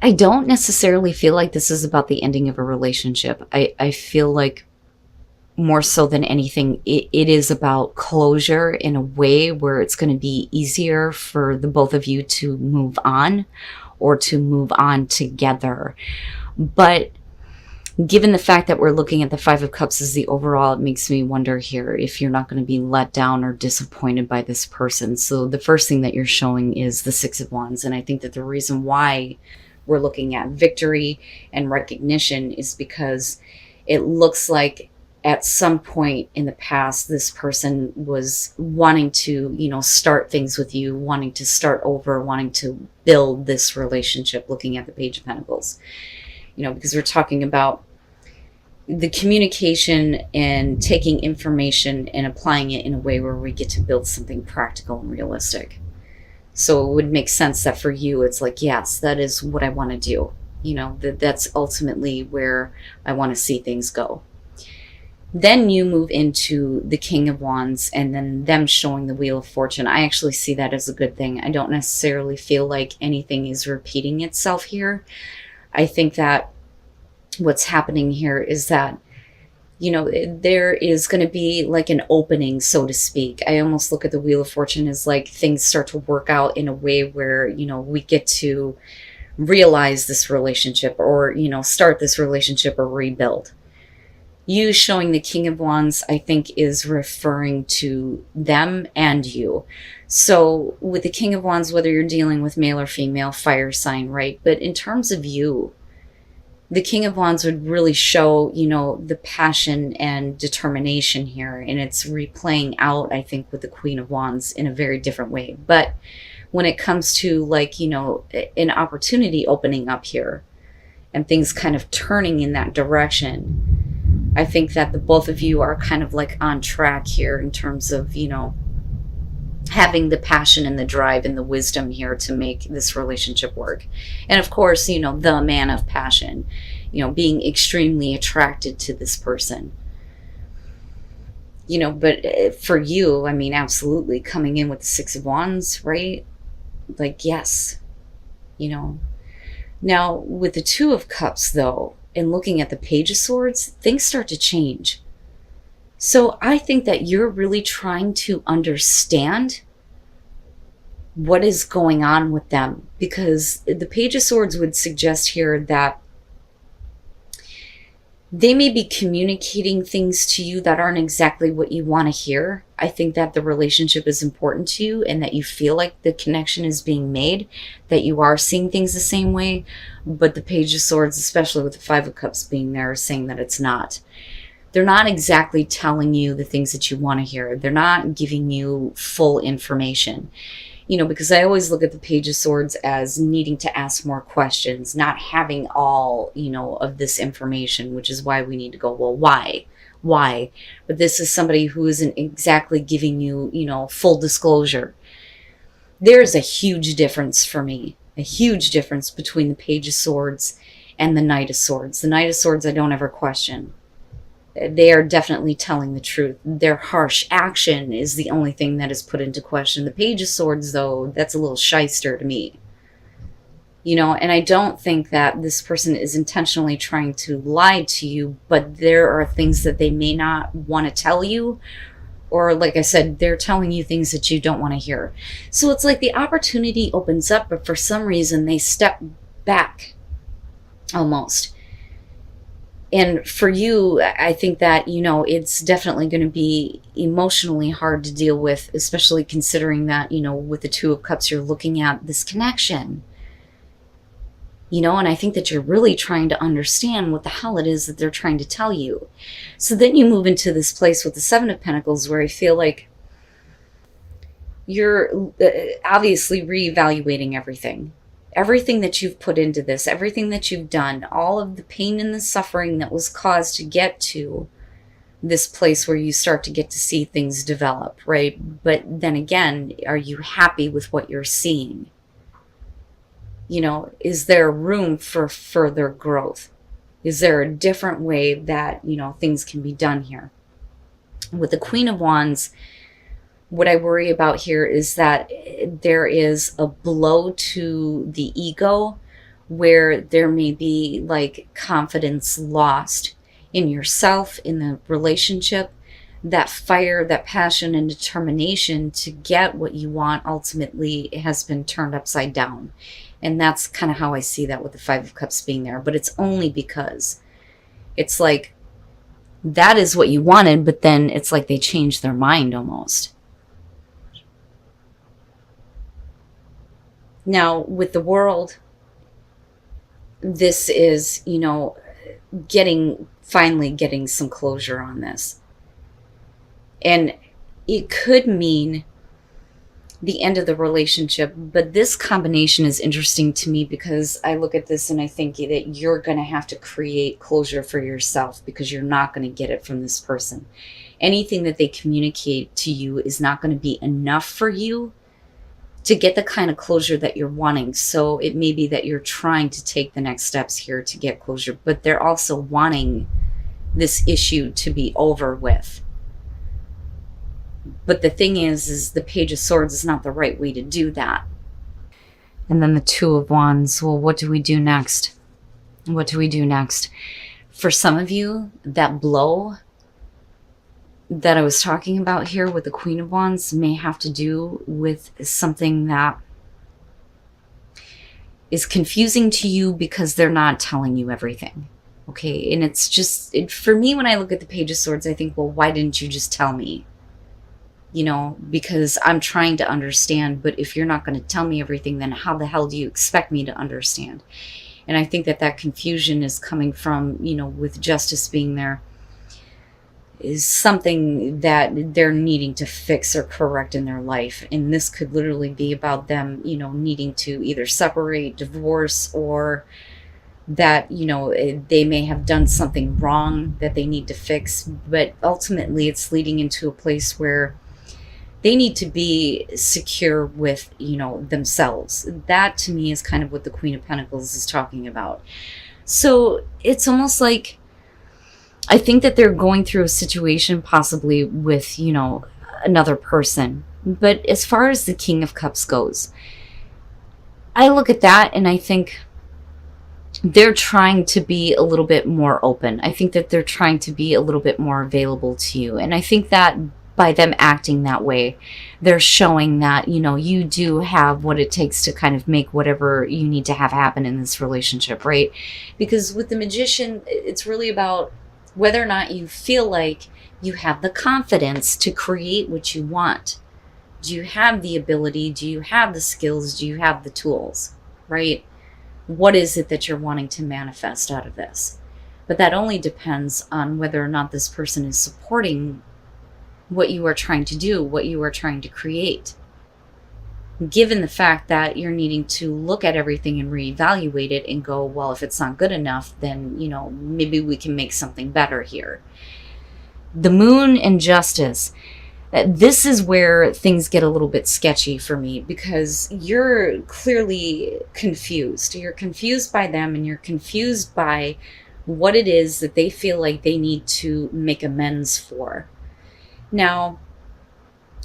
I don't necessarily feel like this is about the ending of a relationship. I feel like more so than anything, it is about closure in a way where it's going to be easier for the both of you to move on or to move on together. But given the fact that we're looking at the Five of Cups as the overall, it makes me wonder here if you're not going to be let down or disappointed by this person. So the first thing that you're showing is the Six of Wands. And I think that the reason why we're looking at victory and recognition is because it looks like at some point in the past, this person was wanting to, start things with you, wanting to start over, wanting to build this relationship, looking at the Page of Pentacles. Because we're talking about the communication and taking information and applying it in a way where we get to build something practical and realistic. So it would make sense that for you, it's like, yes, that is what I want to do. That's ultimately where I want to see things go. Then you move into the King of Wands and then them showing the Wheel of Fortune. I actually see that as a good thing. I don't necessarily feel like anything is repeating itself here. I think that what's happening here is that, there is going to be like an opening, so to speak. I almost look at the Wheel of Fortune as like things start to work out in a way where, we get to realize this relationship or, start this relationship or rebuild. You showing the King of Wands, I think, is referring to them and you. So with the King of Wands, whether you're dealing with male or female, fire sign, right? But in terms of you, the King of Wands would really show, the passion and determination here. And it's replaying out, I think, with the Queen of Wands in a very different way. But when it comes to like, an opportunity opening up here and things kind of turning in that direction, I think that the both of you are kind of like on track here in terms of, having the passion and the drive and the wisdom here to make this relationship work. And of course, the man of passion, being extremely attracted to this person. But for you, I mean, absolutely coming in with the Six of Wands, right? Like, yes, Now, with the Two of Cups, though, and looking at the Page of Swords, things start to change. So I think that you're really trying to understand what is going on with them, because the Page of Swords would suggest here that they may be communicating things to you that aren't exactly what you want to hear. I think that the relationship is important to you and that you feel like the connection is being made, that you are seeing things the same way. But the Page of Swords, especially with the Five of Cups being there, is saying that it's not. They're not exactly telling you the things that you want to hear. They're not giving you full information. Because I always look at the Page of Swords as needing to ask more questions, not having all, of this information, which is why we need to go, well, why? Why? But this is somebody who isn't exactly giving you, full disclosure. There's a huge difference for me, a huge difference between the Page of Swords and the Knight of Swords. The Knight of Swords, I don't ever question. They are definitely telling the truth. Their harsh action is the only thing that is put into question. The Page of Swords, though, that's a little shyster to me. And I don't think that this person is intentionally trying to lie to you, but there are things that they may not want to tell you. Or like I said, they're telling you things that you don't want to hear. So it's like the opportunity opens up, but for some reason they step back almost. And for you, I think that, it's definitely going to be emotionally hard to deal with, especially considering that, with the Two of Cups, you're looking at this connection. And I think that you're really trying to understand what the hell it is that they're trying to tell you. So then you move into this place with the Seven of Pentacles where I feel like you're obviously reevaluating everything. Everything that you've put into this, everything that you've done, all of the pain and the suffering that was caused to get to this place where you start to get to see things develop, right? But then again, are you happy with what you're seeing? Is there room for further growth? Is there a different way that, things can be done here? With the Queen of Wands, what I worry about here is that there is a blow to the ego where there may be like confidence lost in yourself, in the relationship. That fire, that passion and determination to get what you want ultimately has been turned upside down. And that's kind of how I see that with the Five of Cups being there. But it's only because it's like that is what you wanted, but then it's like they changed their mind almost. Now, with the World, this is, finally getting some closure on this. And it could mean the end of the relationship, but this combination is interesting to me because I look at this and I think that you're going to have to create closure for yourself because you're not going to get it from this person. Anything that they communicate to you is not going to be enough for you to get the kind of closure that you're wanting. So it may be that you're trying to take the next steps here to get closure, but they're also wanting this issue to be over with. But the thing is the Page of Swords is not the right way to do that. And then the Two of Wands. Well, what do we do next? What do we do next? For some of you, that blow that I was talking about here with the Queen of Wands may have to do with something that is confusing to you because they're not telling you everything. Okay, and it's just, for me, when I look at the Page of Swords, I think, well, why didn't you just tell me? Because I'm trying to understand, but if you're not going to tell me everything, then how the hell do you expect me to understand? And I think that confusion is coming from, with Justice being there, is something that they're needing to fix or correct in their life. And this could literally be about them, needing to either separate, divorce, or that, they may have done something wrong that they need to fix. But ultimately, it's leading into a place where they need to be secure with, themselves. That to me is kind of what the Queen of Pentacles is talking about. So it's almost like, I think that they're going through a situation possibly with, another person. But as far as the King of Cups goes, I look at that and I think they're trying to be a little bit more open. I think that they're trying to be a little bit more available to you. And I think that by them acting that way, they're showing that, you do have what it takes to kind of make whatever you need to have happen in this relationship, right? Because with the Magician, it's really about whether or not you feel like you have the confidence to create what you want. Do you have the ability? Do you have the skills? Do you have the tools, right? What is it that you're wanting to manifest out of this? But that only depends on whether or not this person is supporting what you are trying to do, what you are trying to create. Given the fact that you're needing to look at everything and reevaluate it and go, well, if it's not good enough, then, maybe we can make something better here. The Moon and Justice. This is where things get a little bit sketchy for me because you're clearly confused. You're confused by them and you're confused by what it is that they feel like they need to make amends for. Now,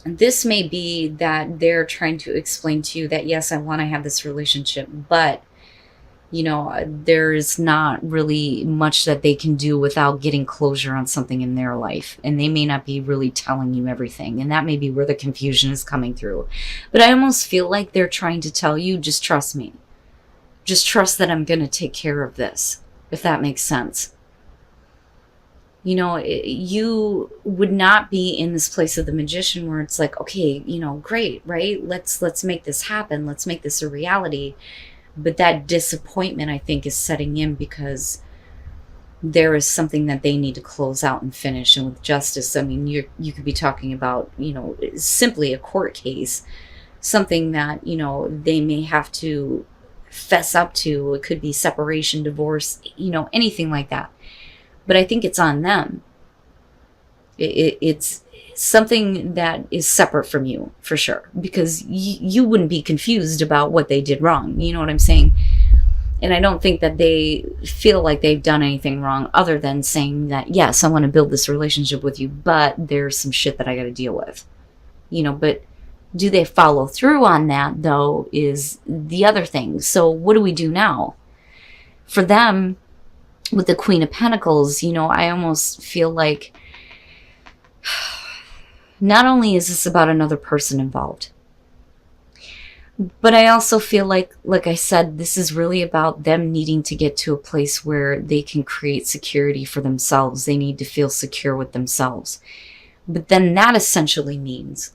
this may be that they're trying to explain to you that, yes, I want to have this relationship, but, there's not really much that they can do without getting closure on something in their life. And they may not be really telling you everything. And that may be where the confusion is coming through. But I almost feel like they're trying to tell you, just trust me. Just trust that I'm going to take care of this, if that makes sense. You would not be in this place of the Magician where it's like, okay, great, right? Let's make this happen. Let's make this a reality. But that disappointment, I think, is setting in because there is something that they need to close out and finish. And with Justice, I mean, you could be talking about, simply a court case, something that, they may have to fess up to. It could be separation, divorce, anything like that. But I think it's on them. It's something that is separate from you, for sure. Because you wouldn't be confused about what they did wrong. You know what I'm saying? And I don't think that they feel like they've done anything wrong other than saying that, yes, I want to build this relationship with you, but there's some shit that I got to deal with. But do they follow through on that, though, is the other thing. So what do we do now? For them, with the Queen of Pentacles, I almost feel like not only is this about another person involved, but I also feel like I said, this is really about them needing to get to a place where they can create security for themselves. They need to feel secure with themselves. But then that essentially means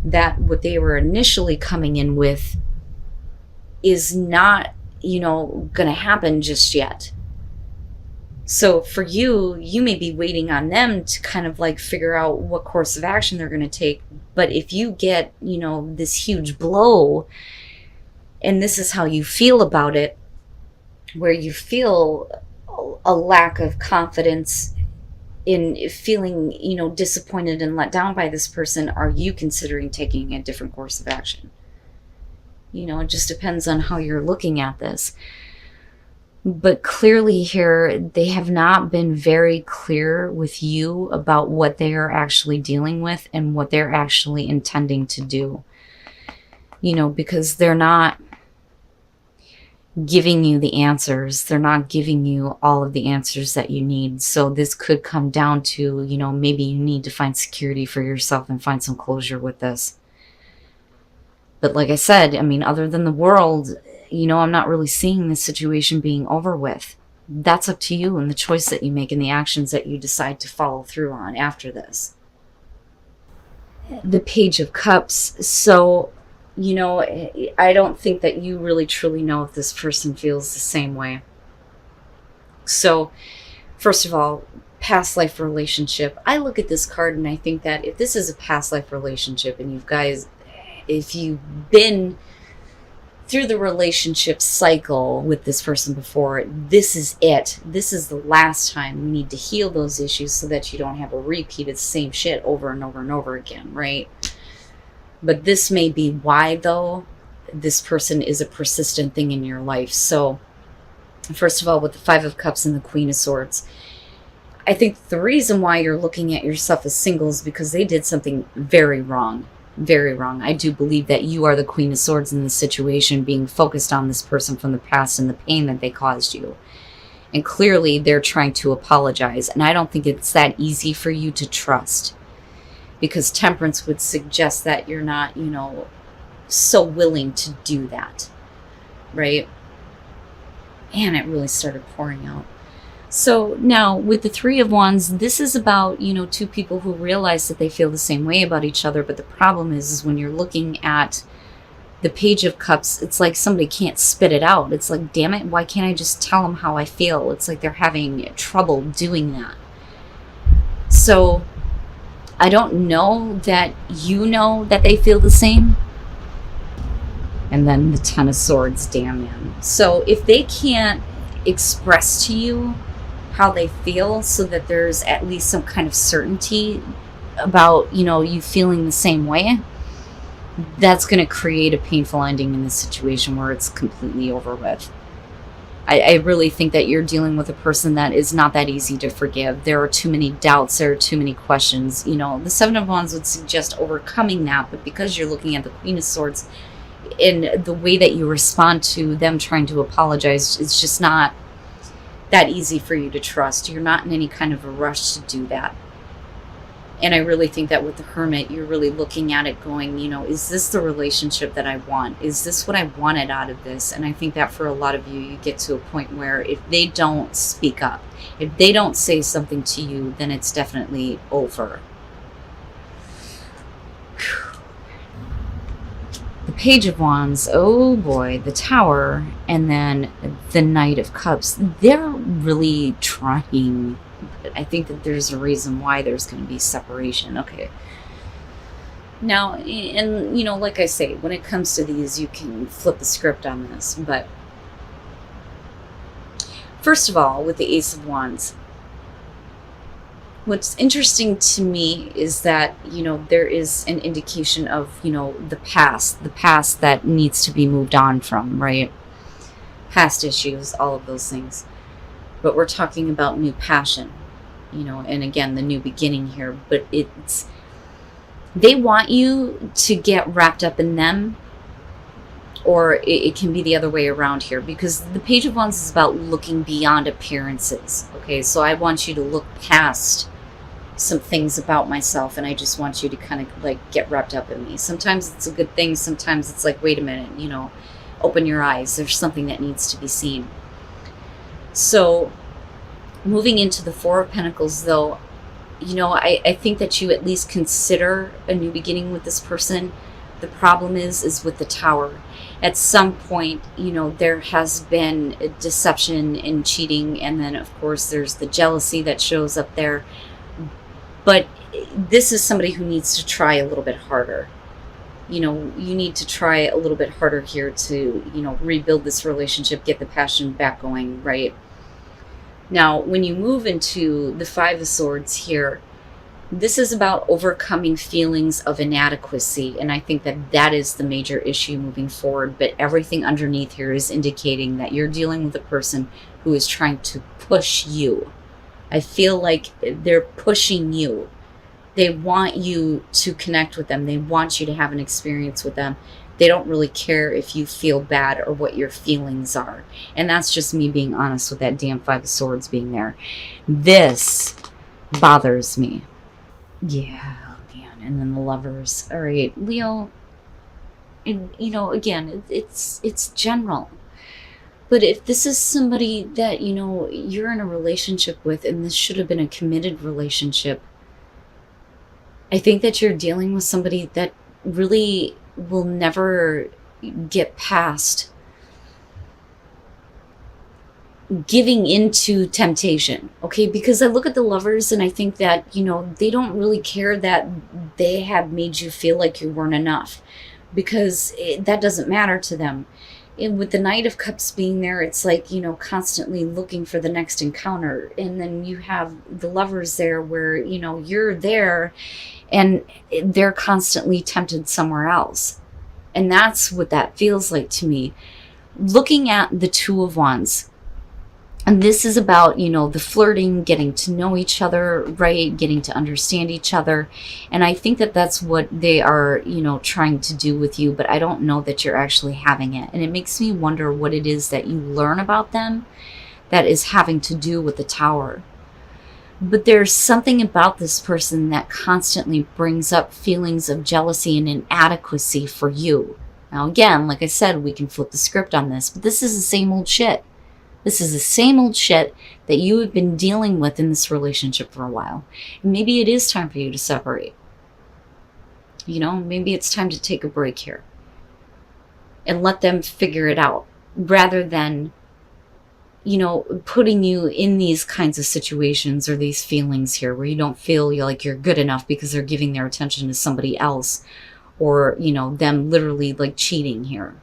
that what they were initially coming in with is not, going to happen just yet. So for you may be waiting on them to kind of like figure out what course of action they're going to take. But if you get, this huge blow, and this is how you feel about it, where you feel a lack of confidence in feeling, disappointed and let down by this person, are you considering taking a different course of action? It just depends on how you're looking at this. But clearly here, they have not been very clear with you about what they are actually dealing with and what they're actually intending to do. Because they're not giving you the answers. They're not giving you all of the answers that you need. So this could come down to, maybe you need to find security for yourself and find some closure with this. But like I said, other than the world, I'm not really seeing this situation being over with. That's up to you and the choice that you make and the actions that you decide to follow through on after this. The Page of Cups. So, I don't think that you really truly know if this person feels the same way. So, first of all, past life relationship. I look at this card and I think that if this is a past life relationship and if you've been through the relationship cycle with this person before, this is it. This is the last time you need to heal those issues so that you don't have a repeat of the same shit over and over and over again, right? But this may be why, though, this person is a persistent thing in your life. So, first of all, with the Five of Cups and the Queen of Swords, I think the reason why you're looking at yourself as single is because they did something very wrong. Very wrong. I do believe that you are the Queen of Swords in this situation, being focused on this person from the past and the pain that they caused you. And clearly they're trying to apologize. And I don't think it's that easy for you to trust. Because Temperance would suggest that you're not, so willing to do that. Right? And it really started pouring out. So now with the Three of Wands, this is about, two people who realize that they feel the same way about each other. But the problem is when you're looking at the Page of Cups, it's like somebody can't spit it out. It's like, damn it, why can't I just tell them how I feel? It's like they're having trouble doing that. So I don't know that you know that they feel the same. And then the Ten of Swords, damn man. So if they can't express to you how they feel so that there's at least some kind of certainty about, you feeling the same way, that's going to create a painful ending in this situation where it's completely over with. I really think that you're dealing with a person that is not that easy to forgive. There are too many doubts. There are too many questions. The Seven of Wands would suggest overcoming that, but because you're looking at the Queen of Swords, in the way that you respond to them trying to apologize, it's just not that easy for you to trust. You're not in any kind of a rush to do that. And I really think that with the Hermit, you're really looking at it going, is this the relationship that I want? Is this what I wanted out of this? And I think that for a lot of you, you get to a point where if they don't speak up, if they don't say something to you, then it's definitely over. The Page of Wands, oh boy, the Tower, and then the Knight of Cups. They're really trying, but I think that there's a reason why there's going to be separation. Okay. Now, and like I say, when it comes to these, you can flip the script on this, but first of all, with the Ace of Wands, what's interesting to me is that, there is an indication of, the past that needs to be moved on from, right? Past issues, all of those things. But we're talking about new passion, and again, the new beginning here. But they want you to get wrapped up in them Or it can be the other way around here, because the Page of Wands is about looking beyond appearances. Okay, so I want you to look past some things about myself, and I just want you to kind of like get wrapped up in me. Sometimes it's a good thing, sometimes it's like, wait a minute, open your eyes, there's something that needs to be seen. So moving into the Four of Pentacles, though, I think that you at least consider a new beginning with this person. The problem is with the Tower. At some point, there has been a deception and cheating, and then of course there's the jealousy that shows up there. But this is somebody who needs to try a little bit harder. You need to try a little bit harder here to, rebuild this relationship, get the passion back going, right? Now, when you move into the Five of Swords here, this is about overcoming feelings of inadequacy, and I think that that is the major issue moving forward. But everything underneath here is indicating that you're dealing with a person who is trying to push you. I feel like they're pushing you. They want you to connect with them. They want you to have an experience with them. They don't really care if you feel bad or what your feelings are. And that's just me being honest with that damn Five of Swords being there. This bothers me. Yeah, man. And then the Lovers. All right, Leo. And, again, it's general. But if this is somebody that, you're in a relationship with, and this should have been a committed relationship, I think that you're dealing with somebody that really will never get past giving into temptation. Okay, because I look at the Lovers and I think that, they don't really care that they have made you feel like you weren't enough, because that doesn't matter to them. And with the Knight of Cups being there, it's like, constantly looking for the next encounter. And then you have the Lovers there where, you're there and they're constantly tempted somewhere else. And that's what that feels like to me. Looking at the Two of Wands, and this is about, the flirting, getting to know each other, right? Getting to understand each other. And I think that that's what they are, trying to do with you, but I don't know that you're actually having it. And it makes me wonder what it is that you learn about them that is having to do with the Tower. But there's something about this person that constantly brings up feelings of jealousy and inadequacy for you. Now, again, like I said, we can flip the script on this, but this is the same old shit. This is the same old shit that you have been dealing with in this relationship for a while. And maybe it is time for you to separate. Maybe it's time to take a break here and let them figure it out, rather than, putting you in these kinds of situations or these feelings here where you don't feel like you're good enough because they're giving their attention to somebody else, or, them literally like cheating here.